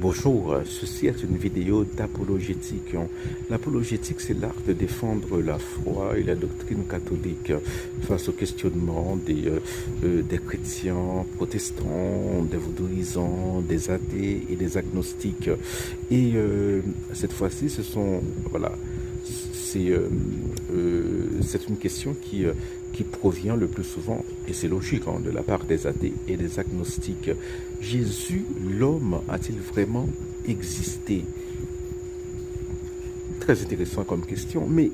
Bonjour, ceci est une vidéo d'apologétique. L'apologétique, c'est l'art de défendre la foi et la doctrine catholique face aux questionnements des chrétiens protestants, des vaudouisants, des athées et des agnostiques. Et cette fois-ci, c'est une question qui provient le plus souvent, et c'est logique, de la part des athées et des agnostiques. Jésus, l'homme, a-t-il vraiment existé? Très intéressant comme question, mais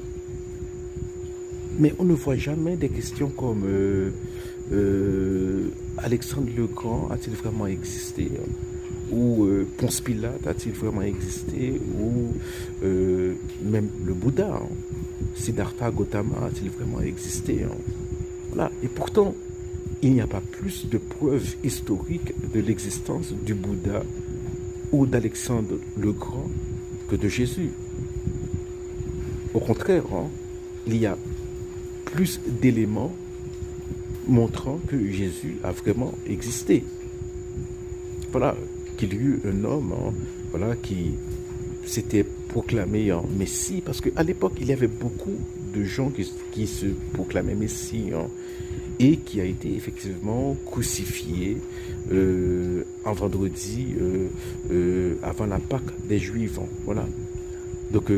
on ne voit jamais des questions comme Alexandre le Grand a-t-il vraiment existé? Ou Ponce Pilate a-t-il vraiment existé? Ou même le Bouddha, Siddhartha Gautama a-t-il vraiment existé? Voilà. Et pourtant, il n'y a pas plus de preuves historiques de l'existence du Bouddha ou d'Alexandre le Grand que de Jésus. Au contraire, il y a plus d'éléments montrant que Jésus a vraiment existé. Voilà, qu'il y eut un homme qui s'était proclamé en Messie, parce qu'à l'époque, il y avait beaucoup de gens qui se proclamaient Messie et qui a été effectivement crucifié un vendredi avant la Pâque des Juifs. Voilà. Donc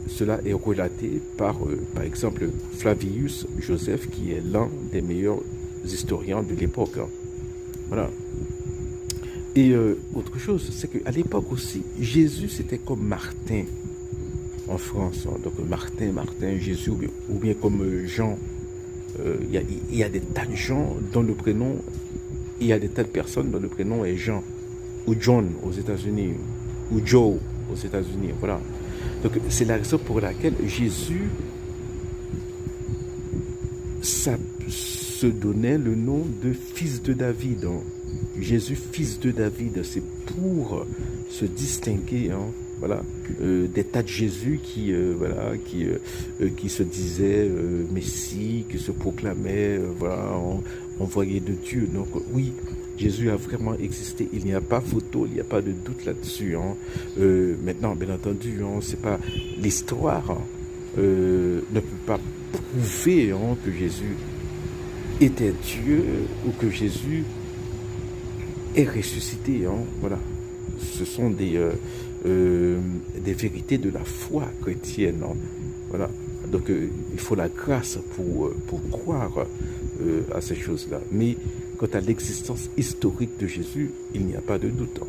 cela est relaté par exemple Flavius Joseph, qui est l'un des meilleurs historiens de l'époque. Voilà. Et autre chose, c'est qu'à l'époque aussi, Jésus, c'était comme Martin en France. Donc Martin, Jésus, ou bien comme Jean. Il y a des tas de gens dont le prénom, il y a des tas de personnes dont le prénom est Jean, ou John aux États-Unis, ou Joe aux États-Unis. Voilà. Donc c'est la raison pour laquelle Jésus se donnait le nom de fils de David. Jésus, fils de David, c'est pour se distinguer des tas de Jésus qui se disaient Messie, qui se proclamaient envoyé de Dieu. Donc oui, Jésus a vraiment existé. Il n'y a pas photo, il n'y a pas de doute là-dessus. Maintenant, bien entendu, c'est pas l'histoire ne peut pas prouver que Jésus était Dieu ou que Jésus est ressuscité. Voilà. Ce sont des vérités de la foi chrétienne. Voilà. Donc il faut la grâce pour croire à ces choses-là. Mais quant à l'existence historique de Jésus, il n'y a pas de doute.